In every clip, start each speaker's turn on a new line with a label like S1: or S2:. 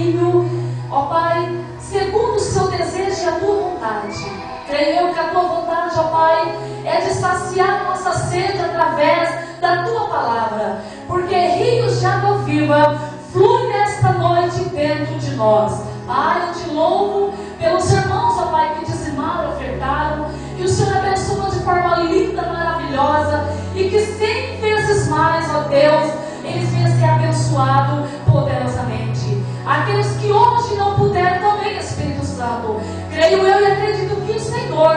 S1: filho, ó Pai, segundo o seu desejo e a tua vontade. Creio eu que a tua vontade, ó Pai, é de saciar nossa sede através da tua palavra, porque rios de água viva fluem nesta noite dentro de nós. Pai, eu te louvo pelos irmãos, ó Pai, que dizimaram, ofertaram, que o Senhor abençoa de forma linda, maravilhosa, e que 100 vezes mais, ó Deus, eles venham ser abençoados poderosamente. Aqueles que hoje não puderam também, Espírito Santo, creio eu e acredito que o Senhor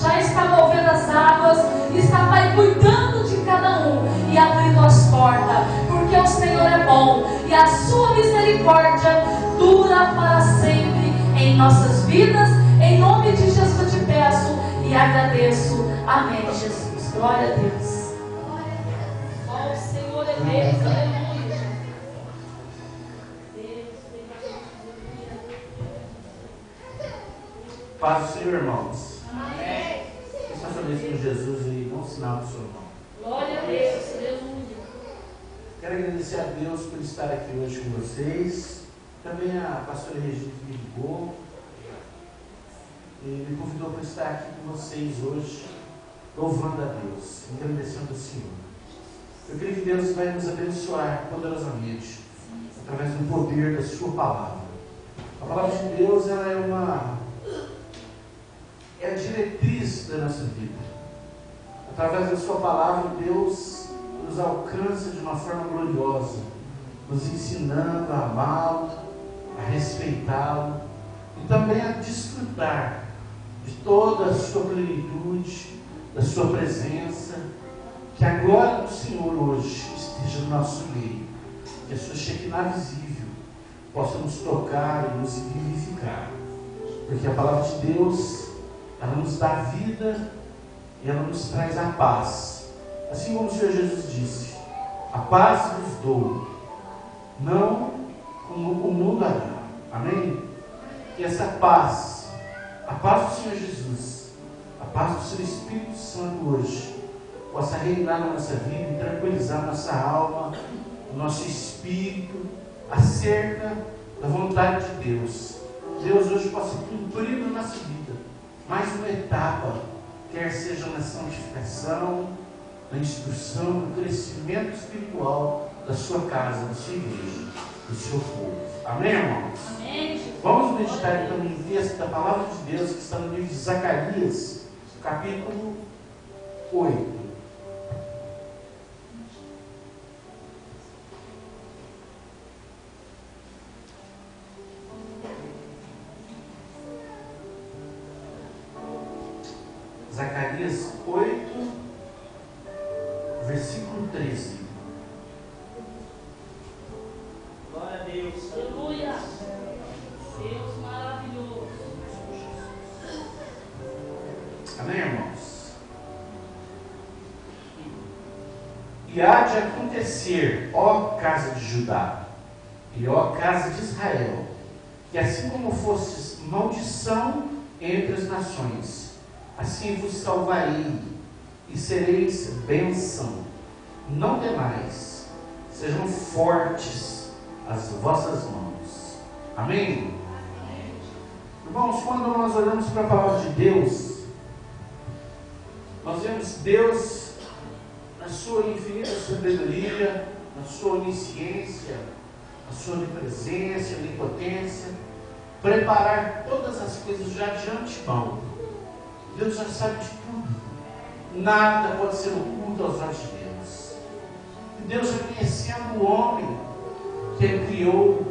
S1: já está movendo as águas, está, Pai, cuidando de cada um e abrindo as portas, porque o Senhor é bom e a sua misericórdia dura para sempre em nossas vidas. Em nome de Jesus eu te peço e agradeço. Amém, Jesus. Glória a Deus. Ó, o Senhor é Deus, aleluia.
S2: Paz do Senhor, irmãos. Amém. Está feliz com Jesus e dá um sinal para o seu irmão.
S1: Glória a Deus, aleluia.
S2: Quero agradecer a Deus por estar aqui hoje com vocês. Também a pastora Regina que me ligou e me convidou para estar aqui com vocês hoje, louvando a Deus, engrandecendo o Senhor. Eu creio que Deus vai nos abençoar poderosamente através do poder da sua palavra. A palavra de Deus, ela é a diretriz da nossa vida. Através da sua palavra, Deus nos alcança de uma forma gloriosa, nos ensinando a amá-lo, a respeitá-lo e também a desfrutar de toda a sua plenitude, da sua presença. Que a glória do Senhor hoje esteja no nosso meio, que a sua Shekinah visível possa nos tocar e nos vivificar, porque a palavra de Deus, ela nos dá vida e ela nos traz a paz. Assim como o Senhor Jesus disse: a paz vos dou, não como o mundo dará. Amém? E essa paz, a paz do Senhor Jesus, a paz do seu Espírito Santo hoje, possa reinar na nossa vida e tranquilizar nossa alma, o nosso espírito, acerca da vontade de Deus. Deus hoje possa cumprir na nossa vida mais uma etapa, quer seja na santificação, na instrução, no crescimento espiritual da sua casa, da sua igreja, do seu povo. Amém, irmãos?
S1: Amém.
S2: Vamos meditar então no texto da palavra de Deus que está no livro de Zacarias, capítulo 8. Zacarias 8, versículo 13.
S3: Glória a Deus.
S1: Aleluia. Deus maravilhoso.
S2: Amém, irmãos? E há de acontecer, ó casa de Judá e ó casa de Israel, que assim como fostes maldição entre as nações, assim vos salvarei e sereis bênção. Não temais, sejam fortes as vossas mãos. Amém? Irmãos, quando nós olhamos para a palavra de Deus, nós vemos Deus na sua infinita sabedoria, na sua onisciência, na sua onipresença, onipotência, preparar todas as coisas já de antemão. Deus já sabe de tudo. Nada pode ser oculto aos olhos de Deus. E Deus, já conhecendo o homem que Ele criou,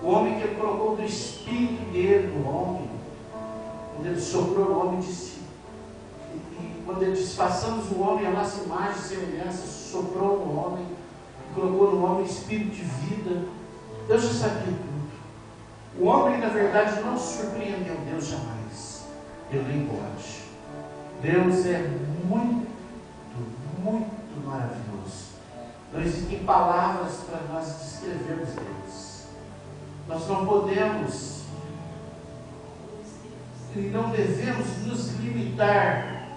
S2: o homem que Ele colocou do Espírito dele no homem, quando Ele soprou no homem, disse, e quando Ele disse: façamos o homem a nossa imagem e semelhança, soprou no homem, e colocou no homem Espírito de vida. Deus já sabia tudo. O homem, na verdade, não surpreendeu Deus jamais. Ele nem pode. Deus é muito, muito maravilhoso. Não existem palavras para nós descrevermos Deus. Nós não podemos e não devemos nos limitar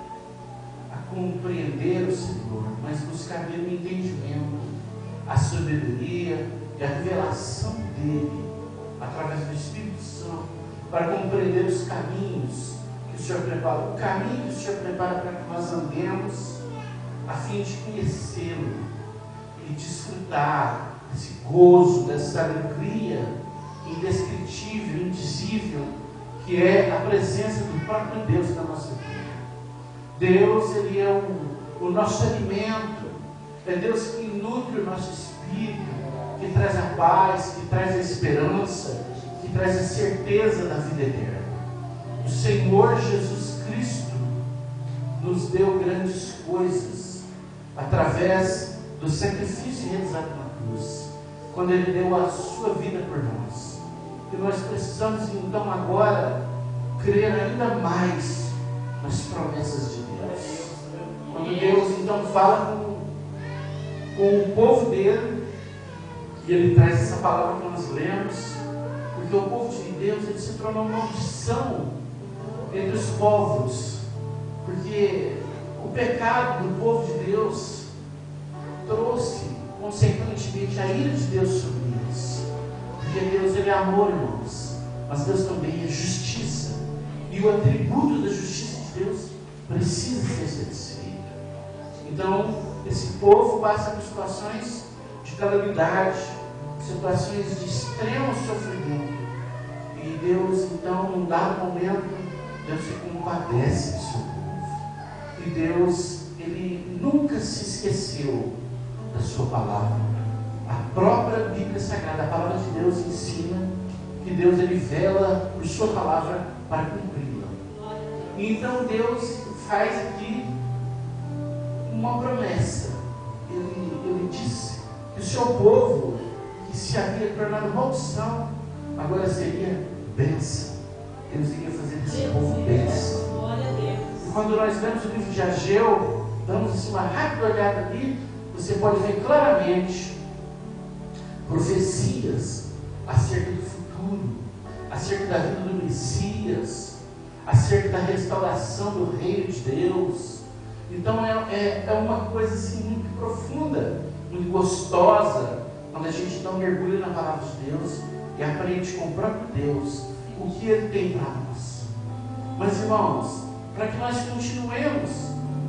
S2: a compreender o Senhor, mas buscar dele o entendimento, a sabedoria e a revelação dele através do Espírito Santo, para compreender os caminhos que o Senhor prepara, o caminho que o Senhor prepara para que nós andemos, a fim de conhecê-lo e desfrutar desse gozo, dessa alegria indescritível, indizível, que é a presença do próprio Deus na nossa vida. Deus, Ele é o nosso alimento, é Deus que nutre o nosso espírito, que traz a paz, que traz a esperança, que traz a certeza da vida eterna. O Senhor Jesus Cristo nos deu grandes coisas através do sacrifício realizado na cruz, quando Ele deu a sua vida por nós. E nós precisamos então agora crer ainda mais nas promessas de Deus. Quando Deus então fala com o povo dele, e Ele traz essa palavra que nós lemos, porque o povo de Deus, ele se tornou uma maldição entre os povos, porque o pecado do povo de Deus trouxe consequentemente a ira de Deus sobre eles, porque Deus, Ele é amor, irmãos, mas Deus também é justiça, e o atributo da justiça de Deus precisa ser satisfeito. Então esse povo passa por situações de calamidade, situações de extremo sofrimento, e Deus então, num dado momento, Deus se compadece do seu povo, e Deus, Ele nunca se esqueceu da sua palavra. A própria Bíblia Sagrada, a palavra de Deus ensina que Deus, Ele vela por sua palavra para cumpri-la. E então Deus faz aqui uma promessa. Ele disse que o seu povo, que se havia tornado maldição, agora seria bênção. Deus iria fazer desse povo bênção. E quando nós vemos o livro de Ageu, damos assim uma rápida olhada ali, você pode ver claramente profecias acerca do futuro, acerca da vida do Messias, acerca da restauração do reino de Deus. Então é uma coisa assim muito profunda, muito gostosa, quando a gente então mergulha na palavra de Deus e aprende com o próprio Deus o que Ele tem para nós. Mas, irmãos, para que nós continuemos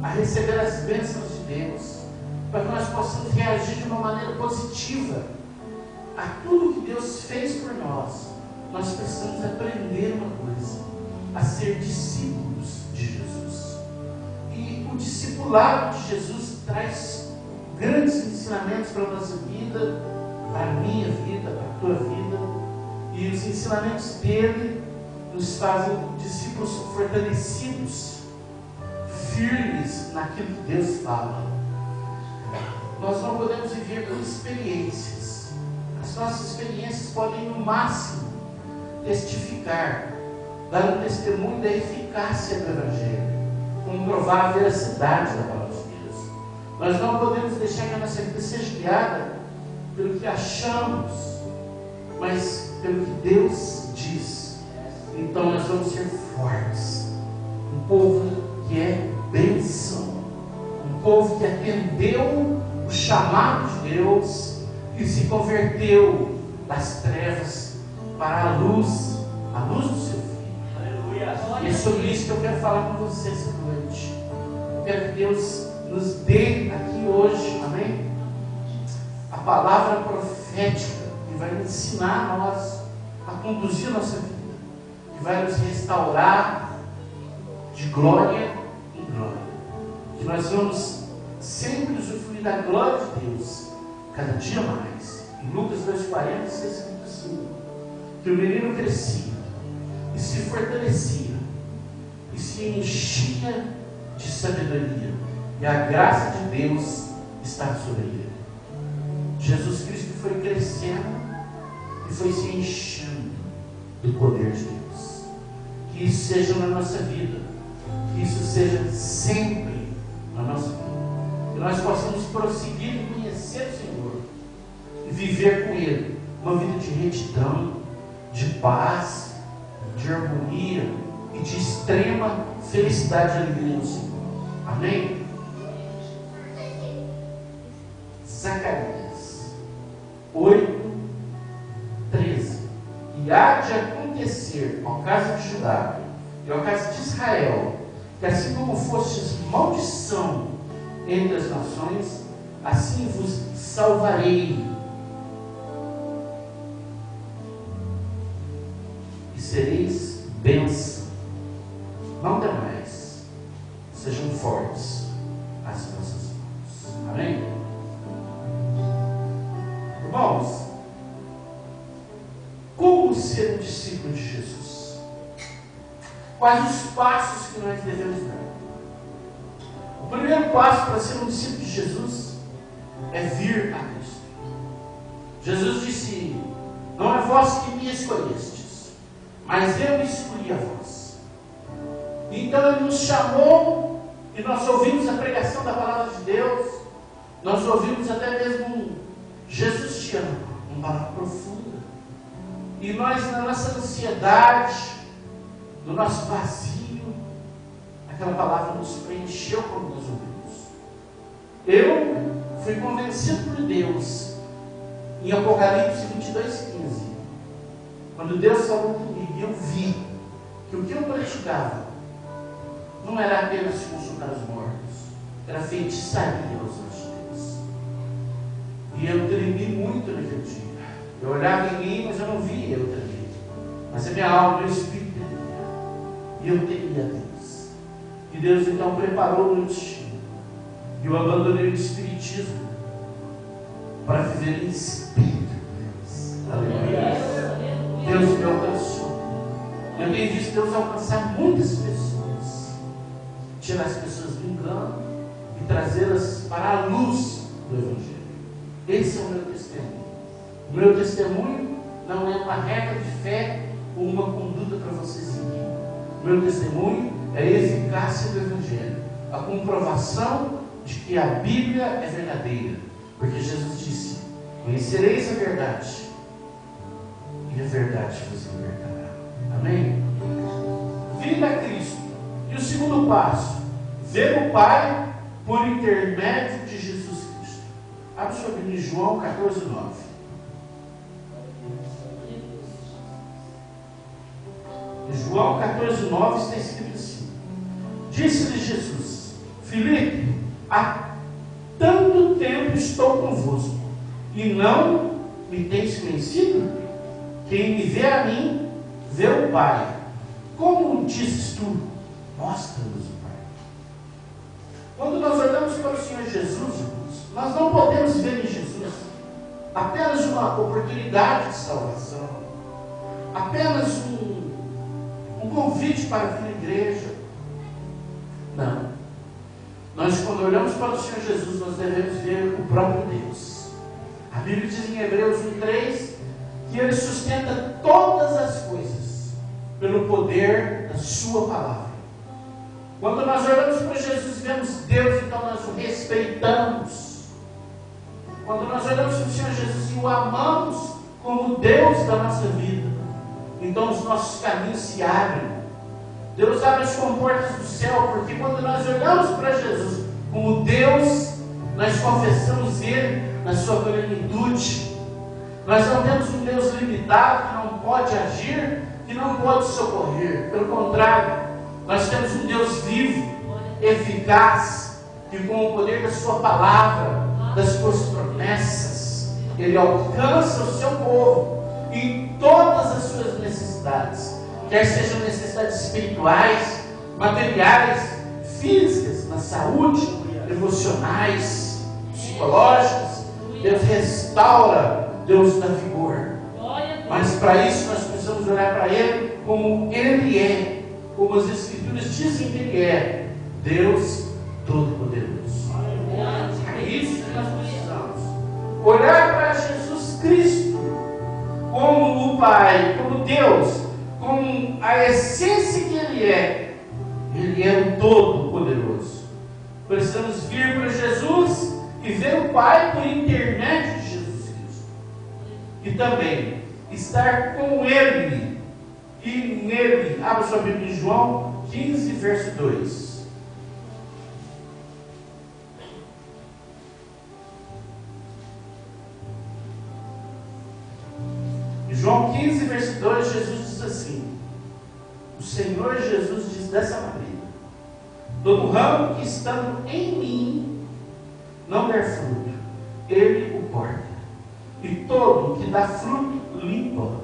S2: a receber as bênçãos de Deus, para que nós possamos reagir de uma maneira positiva a tudo que Deus fez por nós, nós precisamos aprender uma coisa: a ser discípulos de Jesus. E o discipulado de Jesus traz grandes ensinamentos para a nossa vida, para a minha vida, para a tua vida, e os ensinamentos dele nos fazem discípulos fortalecidos, firmes naquilo que Deus fala. Nós não podemos viver por experiências. As nossas experiências podem, no máximo, testificar, dar um testemunho da eficácia do Evangelho, comprovar a veracidade da palavra de Deus. Nós não podemos deixar que a nossa vida seja guiada pelo que achamos, mas pelo que Deus diz. Então nós vamos ser fortes, um povo que é bênção, um povo que atendeu o chamado de Deus e se converteu das trevas para a luz do seu Filho. E é sobre isso que eu quero falar com vocês essa noite. Eu quero que Deus nos dê aqui hoje, amém? A palavra profética que vai ensinar a nós a conduzir a nossa vida, que vai nos restaurar de glória em glória, que nós vamos sempre usufruir da glória de Deus cada dia mais. Em Lucas 2,40 está escrito assim: que o menino crescia e se fortalecia e se enchia de sabedoria, e a graça de Deus estava sobre ele. Jesus Cristo foi crescendo e foi se enchendo do poder de Deus. Que isso seja na nossa vida, que isso seja sempre na nossa vida, que nós possamos prosseguir em conhecer o Senhor e viver com Ele uma vida de retidão, de paz, de harmonia e de extrema felicidade e alegria no Senhor. Amém? Zacarias 8:13 e E há de acontecer, ó casa de Judá e ó casa de Israel, que assim como fostes maldição entre as nações, assim vos salvarei. E sereis bênção. Não demais. Sejam fortes as vossas mãos. Amém? Irmãos, como ser um discípulo de Jesus? Quais os passos que nós devemos dar? O primeiro passo para ser um discípulo de Jesus é vir a Cristo. Jesus disse: não é vós que me escolhestes, mas eu escolhi a vós. Então Ele nos chamou e nós ouvimos a pregação da palavra de Deus. Nós ouvimos até mesmo Jesus te ama, uma palavra profunda. E nós, na nossa ansiedade, no nosso vazio, aquela palavra nos preencheu quando nós ouvimos. Eu fui convencido por Deus em Apocalipse 22:15. Quando Deus falou comigo, eu vi que o que eu praticava não era apenas consultar os mortos, era feitiçaria aos olhos de Deus. E eu tremi muito naquele dia. Eu olhava em mim, mas eu não via eu tremer. Mas a minha alma, meu espírito tremia. E eu temia a Deus. E Deus então preparou o meu destino. E eu abandonei o espiritismo para viver em espírito, Deus. Aleluia. Deus me alcançou. Eu tenho visto Deus alcançar muitas pessoas. Tirar as pessoas do engano e trazê-las para a luz do Evangelho. Esse é o meu testemunho. O meu testemunho não é uma regra de fé ou uma conduta para você seguir. O meu testemunho é a eficácia do Evangelho, a comprovação de que a Bíblia é verdadeira. Porque Jesus disse: conhecereis a verdade, e a verdade vos libertará. Amém? Vir a Cristo. E o segundo passo, ver o Pai por intermédio de Jesus Cristo. Abre sua Bíblia em João 14:9. João 14:9 está escrito assim: disse-lhe Jesus: Filipe, há tanto tempo estou convosco, e não me tens conhecido? Quem me vê a mim, vê o Pai. Como dizes tu? Mostra-nos o Pai. Quando nós olhamos para o Senhor Jesus, irmãos, nós não podemos ver em Jesus apenas uma oportunidade de salvação, apenas um convite para vir à igreja. Não. Nós, quando olhamos para o Senhor Jesus, nós devemos ver o próprio Deus. A Bíblia diz em Hebreus 1:3 que Ele sustenta todas as coisas pelo poder da sua palavra. Quando nós olhamos para Jesus e vemos Deus, então nós o respeitamos. Quando nós olhamos para o Senhor Jesus e o amamos como Deus da nossa vida, então os nossos caminhos se abrem. Deus abre as comportas do céu, porque quando nós olhamos para Jesus como Deus, nós confessamos Ele na sua plenitude. Nós não temos um Deus limitado que não pode agir, que não pode socorrer. Pelo contrário, nós temos um Deus vivo, eficaz, que com o poder da sua palavra, das suas promessas, Ele alcança o seu povo em todas as suas necessidades, quer sejam necessidades espirituais, materiais, físicas, na saúde, emocionais, psicológicas. Deus restaura, Deus dá vigor. Mas para isso nós precisamos olhar para Ele como Ele é, como as Escrituras dizem que Ele é, Deus Todo-Poderoso. É isso que nós precisamos. Olhar para Jesus Cristo como o Pai, como Deus, como a essência que Ele é. Ele é o Todo-Poderoso. Precisamos vir para Jesus e ver o Pai por intermédio de Jesus Cristo. E também estar com Ele e nele. Abra sua Bíblia em João 15, verso 2. Em João 15, verso 2, Jesus diz assim: o Senhor Jesus diz dessa maneira: todo ramo que estando em mim não der fruto, ele o corta, e todo que dá fruto limpa,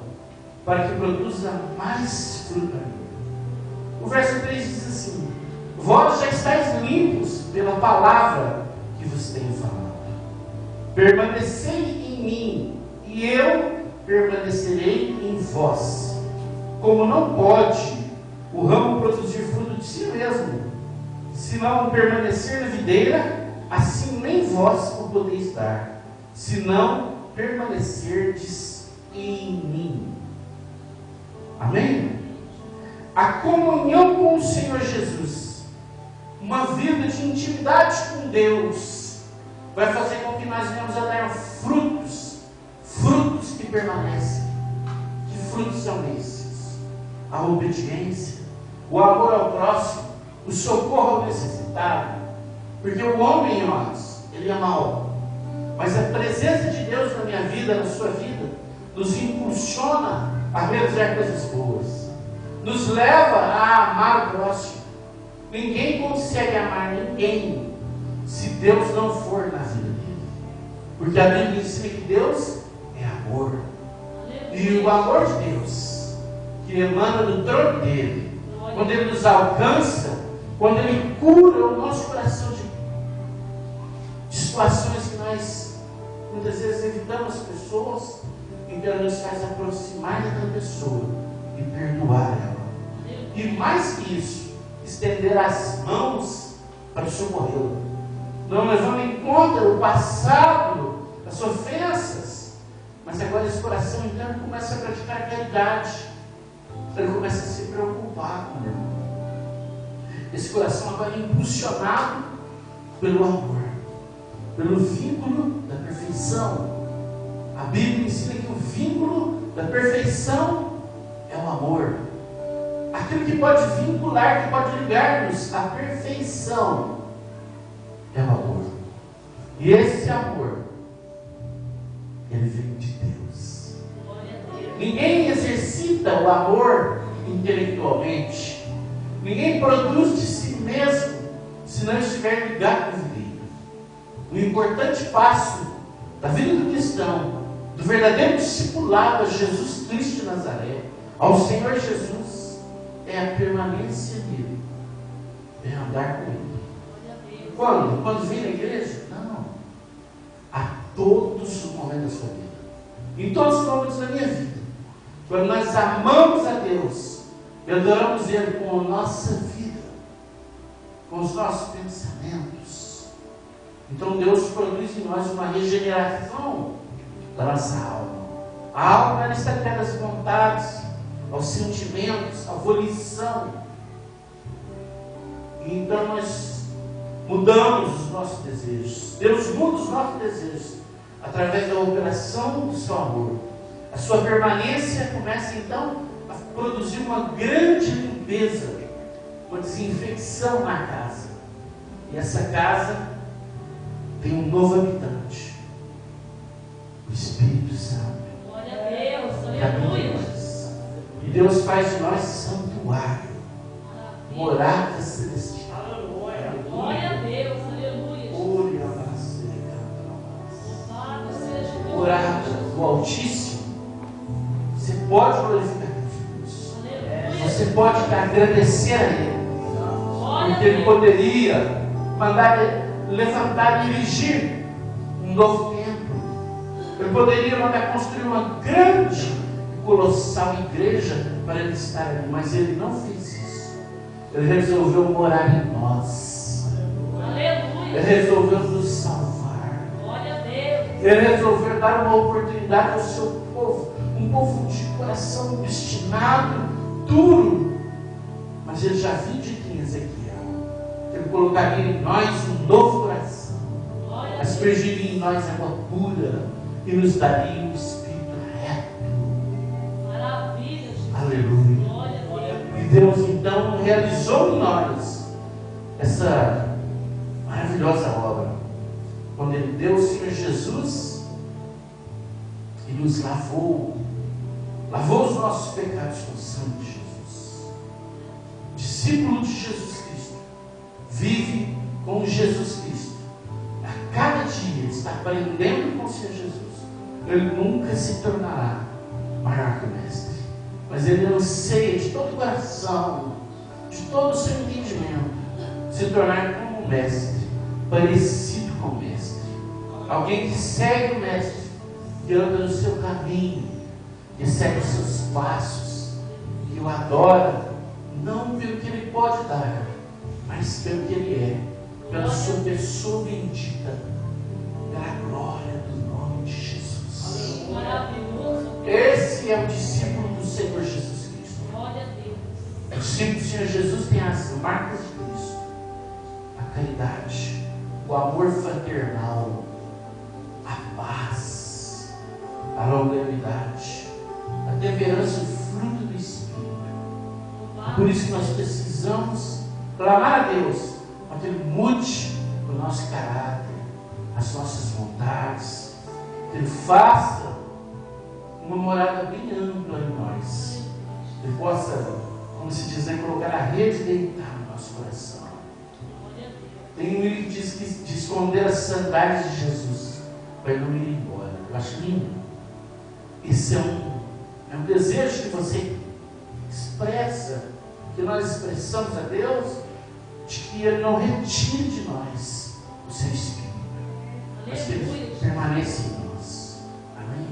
S2: para que produza mais fruto ainda. O verso 3 diz assim: vós já estáis limpos pela palavra que vos tenho falado. Permanecei em mim, e eu permanecerei em vós. Como não pode o ramo produzir fruto de si mesmo, se não permanecer na videira, assim nem vós o podeis dar, se não permanecerdes em mim. Amém? A comunhão com o Senhor Jesus, uma vida de intimidade com Deus, vai fazer com que nós venhamos a dar frutos que permanecem. Que frutos são esses? A obediência, o amor ao próximo, o socorro ao necessitado. Porque o homem, irmãos, ele é mau, mas a presença de Deus na minha vida, na sua vida, nos impulsiona a realizar coisas boas, nos leva a amar o próximo. Ninguém consegue amar ninguém se Deus não for na vida dele, porque a Bíblia ensina que Deus é amor, e o amor de Deus que emana do trono dele, quando ele nos alcança, quando ele cura o nosso coração de situações que nós muitas vezes evitamos as pessoas, então ele nos faz aproximar daquela pessoa e perdoar ela, e mais que isso, estender as mãos para socorrê-la, não levando em conta o passado, as ofensas, mas agora esse coração então começa a praticar a caridade, ele começa a se preocupar com o irmão. Esse coração agora é impulsionado pelo amor, pelo vínculo da perfeição. A Bíblia ensina que o vínculo da perfeição é o amor. Aquilo que pode vincular, que pode ligar-nos à perfeição, é o amor. E esse amor, ele vem de Deus. Ninguém exercita o amor intelectualmente. Ninguém produz de si mesmo se não estiver ligado com Deus. O importante passo da vida do cristão, do verdadeiro discipulado a Jesus Cristo de Nazaré, ao Senhor Jesus, é a permanência nele, é andar com ele. Quando? Quando vem na igreja? Não. A todos os momentos da sua vida, em todos os momentos da minha vida, quando nós amamos a Deus e adoramos Ele com a nossa vida, com os nossos pensamentos, então Deus produz em nós uma regeneração da nossa alma. A alma ela está ligada às vontades, aos sentimentos, à volição. E então nós mudamos os nossos desejos. Deus muda os nossos desejos através da operação do seu amor. A sua permanência começa então a produzir uma grande limpeza, uma desinfecção na casa. E essa casa tem um novo habitante, o Espírito Santo.
S1: Glória a Deus, aleluia.
S2: E Deus faz de nós santuário, morada celestial.
S1: Glória a Deus, aleluia. Louvado seja o teu
S2: Morada do Altíssimo. Você pode glorificar Deus. Você pode agradecer a Ele, porque Ele poderia mandar levantar e erigir um novo templo. Ele poderia mandar construir uma grande e colossal igreja para Ele estar ali, mas Ele não fez isso. Ele resolveu morar em nós.
S1: Aleluia.
S2: Ele resolveu nos salvar.
S1: Glória a Deus.
S2: Ele resolveu dar uma oportunidade ao seu povo, um povo de coração obstinado, duro, mas Ele já viu de quem Ezequiel. Ele colocaria em nós um novo coração, aspergiria em nós água pura e nos daria um espírito reto.
S1: Maravilha.
S2: Aleluia.
S1: Glória a Deus.
S2: E Deus então realizou em nós essa maravilhosa obra, quando Ele deu o Senhor Jesus e nos lavou lavou os nossos pecados com o sangue de Jesus. Discípulo de Jesus Cristo vive com Jesus Cristo. A cada dia ele está aprendendo com o Senhor Jesus. Ele nunca se tornará maior que o Mestre, mas ele anseia de todo o coração, de todo o seu entendimento, se tornar como o Mestre, parecido com o Mestre. Alguém que segue o Mestre, que anda no seu caminho, que segue os seus passos, que o adora, não pelo que ele pode dar, mas pelo que ele é, pela sua pessoa bendita, pela glória do nome de Jesus. Esse é o discípulo do Senhor Jesus Cristo. O discípulo do Senhor Jesus tem as marcas de Cristo: a caridade, o amor fraternal, a paz, a longanimidade, a temperança, o fruto do Espírito. Por isso que nós precisamos clamar a Deus para que Ele mude o nosso caráter, as nossas vontades, que Ele faça uma morada bem ampla em nós. Ele possa, como se diz, colocar a rede e deitar no nosso coração. Tem um livro que diz que de esconder as sandálias de Jesus para ele não ir embora. Eu acho lindo. Esse é um desejo que você expressa, que nós expressamos a Deus, de que Ele não retire de nós o seu Espírito, mas que Ele permaneça em nós. Amém?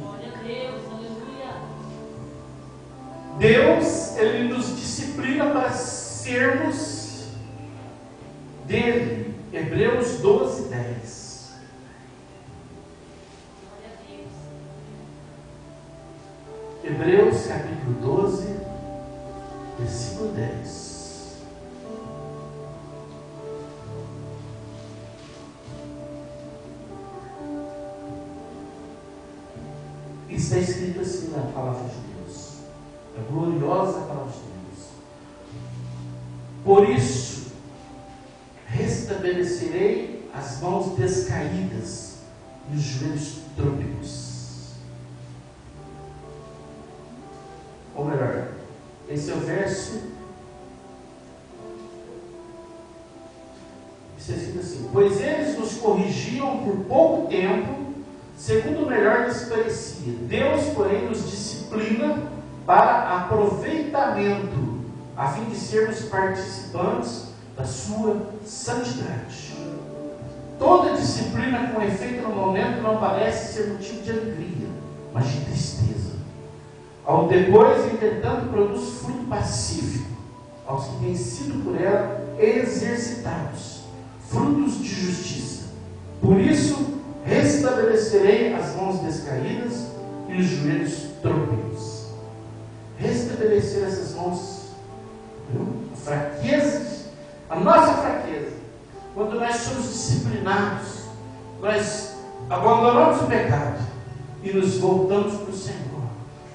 S2: Deus, Ele nos disciplina para sermos dele. Hebreus 12, 10. Hebreus capítulo 12, versículo 10. Está escrito assim na palavra de Deus. É gloriosa a palavra de Deus. Por isso, restabelecerei as mãos descaídas e os joelhos trôpegos. Ou melhor, esse é o verso. Está escrito assim: pois eles nos corrigiam por pouco tempo, segundo o melhor lhes parecia. Deus, porém, nos disciplina para aproveitamento, a fim de sermos participantes da sua santidade. Toda disciplina com efeito no momento não parece ser motivo de alegria, mas de tristeza. Ao depois, entretanto, produz fruto pacífico aos que têm sido por ela exercitados, frutos de justiça. Por isso, restabelecerei as mãos descaídas e os joelhos trôpegos. Restabelecer essas mãos, fraquezas, a nossa fraqueza. Quando nós somos disciplinados, nós abandonamos o pecado e nos voltamos para o Senhor.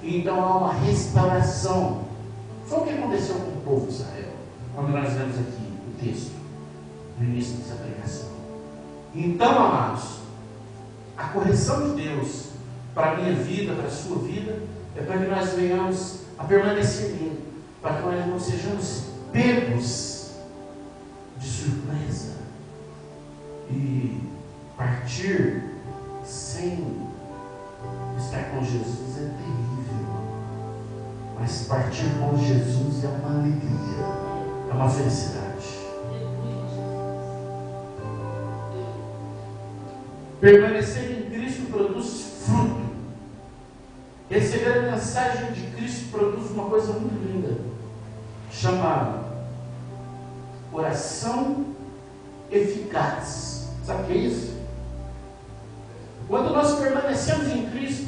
S2: E então há uma restauração. Foi o que aconteceu com o povo de Israel, quando nós lemos aqui o texto, no início dessa pregação. Então, amados, a correção de Deus para a minha vida, para a sua vida, é para que nós venhamos a permanecer nele, para que nós não sejamos pegos de surpresa e partir sem estar com Jesus é terrível, mas partir com Jesus é uma alegria, é uma felicidade. Permanecer em Cristo produz fruto. Receber a mensagem de Cristo produz uma coisa muito linda, chamada oração eficaz. Sabe o que é isso? Quando nós permanecemos em Cristo,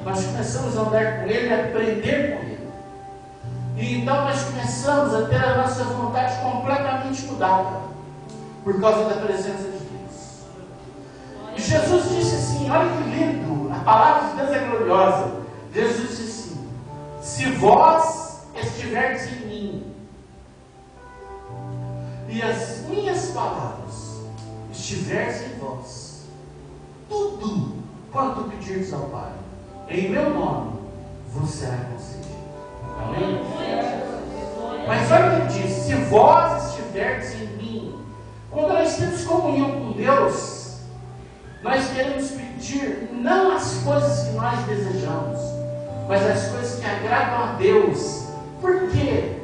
S2: nós começamos a andar com Ele, a aprender com Ele. E então nós começamos a ter a nossa vontade completamente mudada, por causa da presença de Deus. E Jesus disse assim, olha que lindo, a palavra de Deus é gloriosa. Jesus disse assim: se vós estiverdes em mim, e as minhas palavras estiverdes em vós, tudo quanto pedirdes ao Pai, em meu nome, vos será concedido. Amém? Mas olha o que diz: se vós estiverdes em mim, quando nós temos comunhão com Deus, nós queremos pedir não as coisas que nós desejamos, mas as coisas que agradam a Deus. Por quê?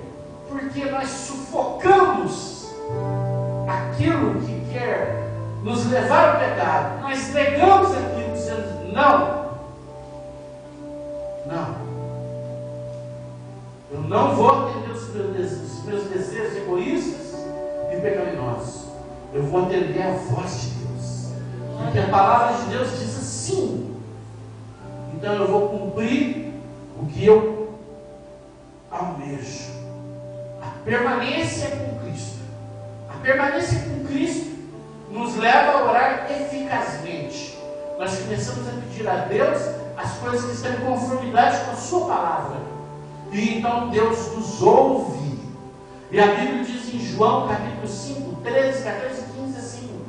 S2: Porque nós sufocamos aquilo que quer nos levar ao pecado. Nós negamos aquilo, dizendo: não, eu não vou atender os meus desejos egoístas e pecaminosos. Eu vou atender a voz de Deus, porque a palavra de Deus diz assim. Então eu vou cumprir o que eu almejo. A permanência com Cristo. A permanência com Cristo nos leva a orar eficazmente. Nós começamos a pedir a Deus as coisas que estão em conformidade com a sua palavra. E então Deus nos ouve. E a Bíblia diz em João capítulo 5, 13, 14 e 15 assim: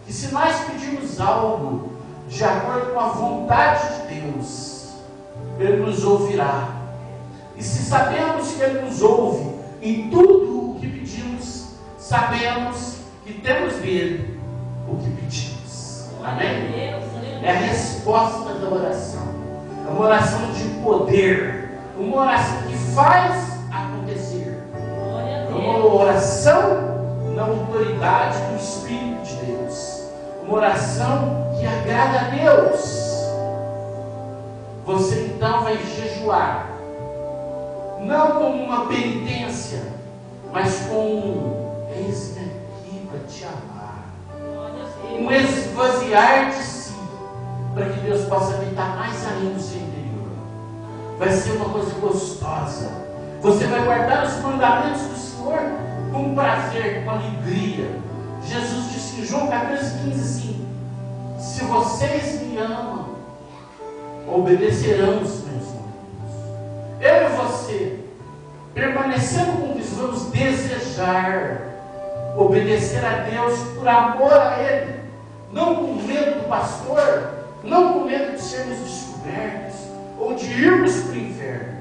S2: que se nós pedirmos algo de acordo com a vontade de Deus, Ele nos ouvirá. E se sabemos que Ele nos ouve em tudo o que pedimos, sabemos que temos dele o que pedimos. Amém? É a resposta da oração. É uma oração de poder, uma oração que faz acontecer. É uma oração na autoridade do Espírito de Deus. Uma oração que agrada a Deus. Você então vai jejuar, não como uma penitência, mas com eis-me aqui para te amar. Um esvaziar de si, para que Deus possa habitar mais ainda no seu interior. Vai ser uma coisa gostosa. Você vai guardar os mandamentos do Senhor com prazer, com alegria. Jesus disse em João 14,15 assim: se vocês me amam, obedecerão os meus mandamentos. Eu e você, permanecendo com Cristo, vamos desejar obedecer a Deus por amor a Ele, não com medo do pastor, não com medo de sermos descobertos ou de irmos para o inferno.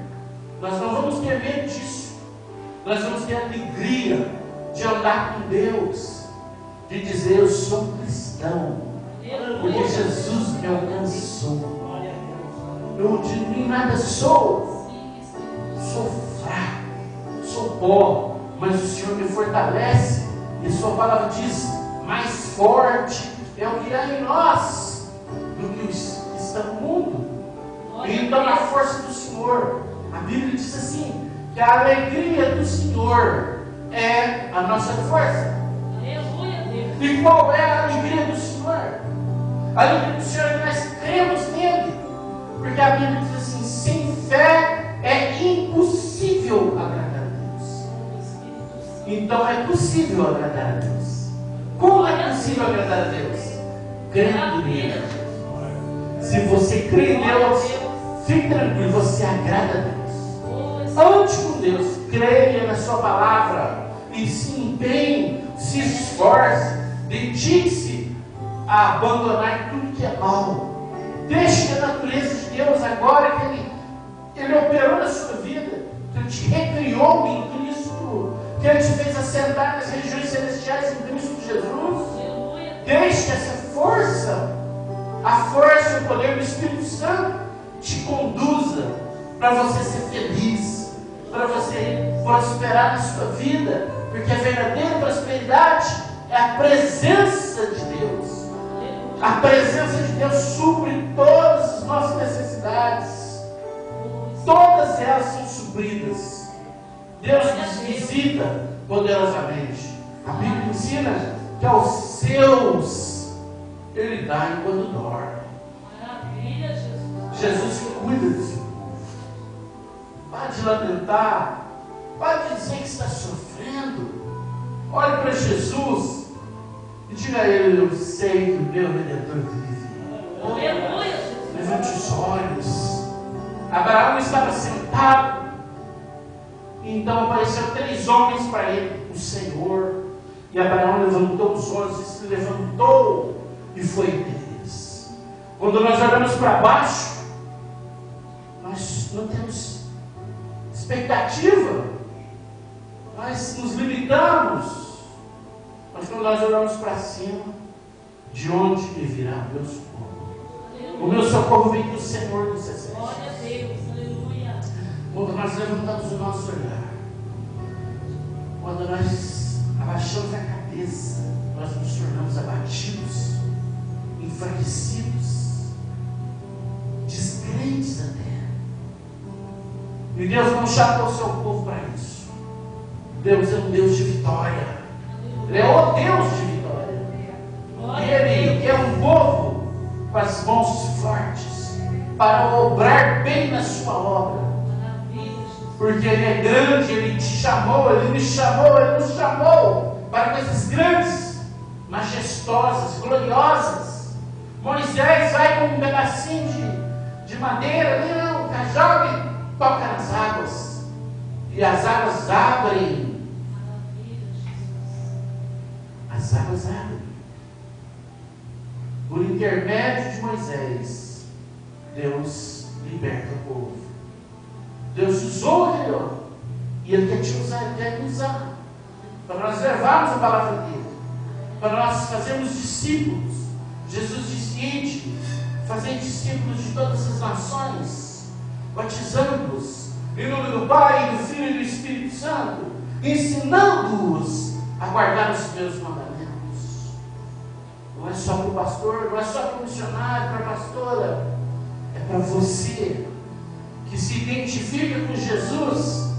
S2: Nós não vamos ter medo disso. Nós vamos ter alegria de andar com Deus, de dizer: eu sou cristão, porque Jesus me alcançou. Eu de mim nada sou fraco, sou pó, mas o Senhor me fortalece. E sua palavra diz: mais forte é o que há em nós do que o que está no mundo. E então, na força do Senhor, a Bíblia diz assim: que a alegria do Senhor é a nossa força. E qual é a alegria do Senhor? A alegria do Senhor é que nós cremos nele. Porque a Bíblia diz assim: sem fé é impossível agradar a Deus. Então é possível agradar a Deus. Como é possível agradar a Deus? Crendo nele. Se você crê em Deus, fique tranquilo, você agrada a Deus. Ande com Deus, creia na sua palavra e se empenhe, se esforce, dedique-se a abandonar tudo que é mal. Deixe a natureza de Deus, agora que Ele operou na sua vida, que Ele te recriou em Cristo, que Ele te fez assentar nas regiões celestiais em Cristo Jesus. Deixe essa força, a força e o poder do Espírito Santo te conduza para você ser feliz, para você prosperar na sua vida, porque a verdadeira prosperidade é a presença de Deus. A presença de Deus supre todas as nossas necessidades. Todas elas são supridas. Deus nos visita poderosamente. A Bíblia ensina que aos seus Ele dá enquanto dorme.
S1: Maravilha, Jesus.
S2: Jesus cuida do seu povo. Pare de lamentar. Pare de dizer que está sofrendo. Olhe para Jesus e diga a Ele: eu sei que o meu Redentor vive.
S1: Aleluia, Jesus.
S2: Levante os olhos. Abraão estava sentado. E então apareceram 3 homens para ele: o Senhor. E Abraão levantou os olhos e se levantou e foi deles. Quando nós olhamos para baixo, nós nós não temos expectativa, nós nos limitamos, mas quando nós olhamos para cima, de onde me virá o meu socorro? O meu socorro vem do Senhor dos Exércitos.
S1: Glória a Deus, aleluia.
S2: Quando nós levantamos o nosso olhar, quando nós abaixamos a cabeça, nós nos tornamos abatidos, enfraquecidos, descrentes até. E Deus não chamou o seu povo para isso. Deus é um Deus de vitória. Ele é o Deus de vitória. E Ele quer um povo com as mãos fortes para obrar bem na sua obra. Porque Ele é grande, Ele te chamou, Ele me chamou, Ele nos chamou para coisas grandes, majestosas, gloriosas. Moisés vai com um pedacinho de madeira, ali, um cajado, e toca nas águas. E as águas abrem. As águas abrem. Por intermédio de Moisés, Deus liberta o povo. Deus usou aquele homem. E Ele quer te usar, Ele quer me usar. Para nós levarmos a palavra dele. Para nós fazermos discípulos. Jesus disse: ide, fazei discípulos de todas as nações, batizando-os em nome do Pai, do Filho e do Espírito Santo, ensinando-os a guardar os meus mandamentos. Não é só para o pastor, não é só para o missionário, para a pastora. É para você que se identifica com Jesus,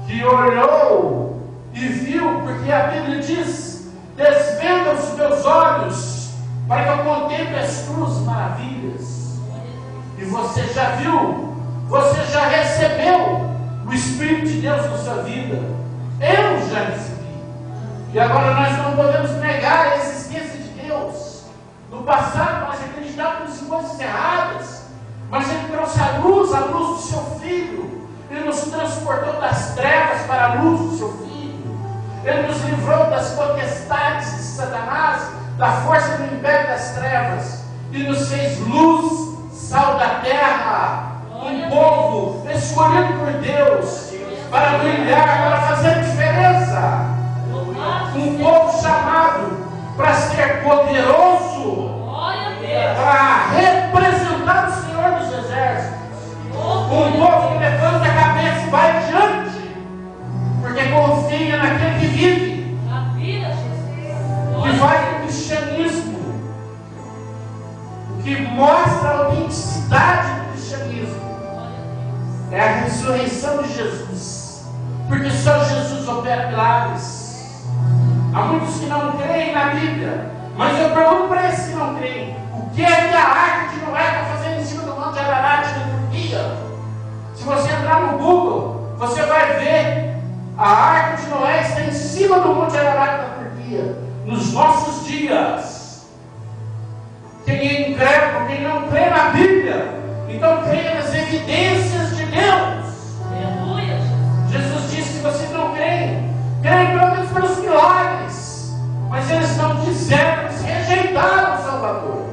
S2: que olhou e viu, porque a Bíblia diz: desvenda os meus olhos para que eu contemple as tuas maravilhas. E você já viu, você já recebeu o Espírito de Deus na sua vida. Eu já recebi. E agora nós não podemos negar a existência de Deus. No passado nós acreditávamos em coisas erradas, mas Ele trouxe a luz do seu Filho. Ele nos transportou das trevas para a luz do seu Filho. Ele nos livrou das potestades de Satanás, da força do império das trevas, e nos fez luz, sal da terra, um povo escolhido por Deus para brilhar, para fazer diferença, um povo chamado para ser poderoso, para representar o Senhor dos Exércitos, um povo que levanta a cabeça e vai adiante, porque confia naquele que vive, que vai no cristianismo, o que mostra a autenticidade do cristianismo é a ressurreição de Jesus, porque só Jesus opera milagres. Há muitos que não creem na Bíblia, mas eu pergunto para esses que não creem: o que é que a Arca de Noé está fazendo em cima do Monte Ararat na Turquia? Se você entrar no Google, você vai ver a Arca de Noé está em cima do Monte Ararat na Turquia, nos nossos dias. Quem é incrédulo, quem não crê na Bíblia, então crê nas evidências de Deus.
S1: Aleluia.
S2: Jesus disse: se vocês não creem, creem pelo menos pelos milagres. Mas eles não quiseram, eles rejeitaram o Salvador.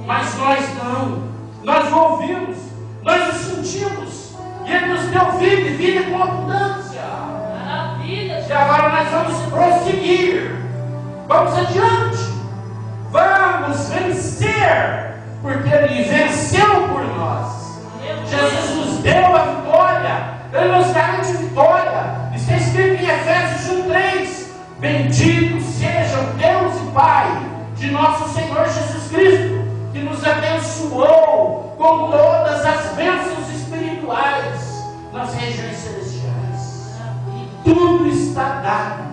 S2: Mas nós não. Nós o ouvimos, nós o sentimos, e Ele nos deu vida, e vida com abundância.
S1: Maravilha.
S2: E agora nós vamos prosseguir, vamos adiante, vamos vencer, porque Ele venceu por nós. Jesus nos deu a vitória, Ele nos garante vitória. Está escrito em Efésios 1:3: bendito seja o Deus e Pai de nosso Senhor Jesus Cristo, que nos abençoou com todas as bênçãos espirituais nas regiões celestiais. Tudo está dado.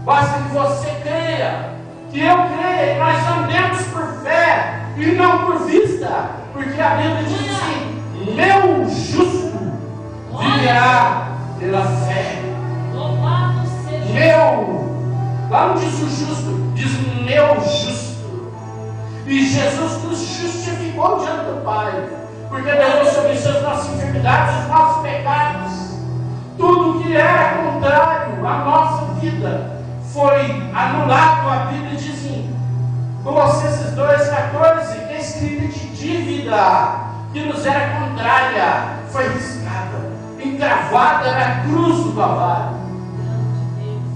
S2: Basta que você creia, que eu creia, e nós andemos por fé e não por vista, porque a Bíblia diz assim: meu justo viverá pela fé. Lá não diz o justo, diz meu justo. E Jesus nos justificou diante do Pai, porque levou sobre si as nossas enfermidades, os nossos pecados. Tudo que era contrário à nossa vida foi anulado. A Bíblia diz em Colossenses 2:14, que é escrita de dívida, que nos era contrária, foi riscada, encravada na cruz do Calvário.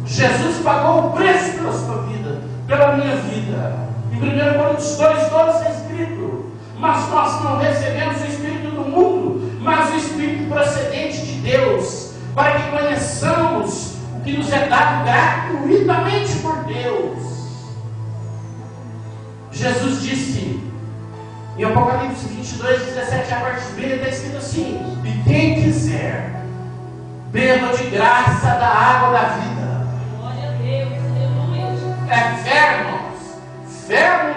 S2: Jesus pagou o preço pela sua vida, pela minha vida. Em 1 Coríntios 2:12 é escrito: mas nós não recebemos o Espírito do mundo, mas o Espírito procedente de Deus, para que conheçamos o que nos é dado gratuitamente por Deus. Jesus disse em Apocalipse 22:17, a parte B, está escrito assim: e quem quiser, beba de graça da água da vida.
S1: Glória a Deus, aleluia.
S2: É fé, irmãos. Fé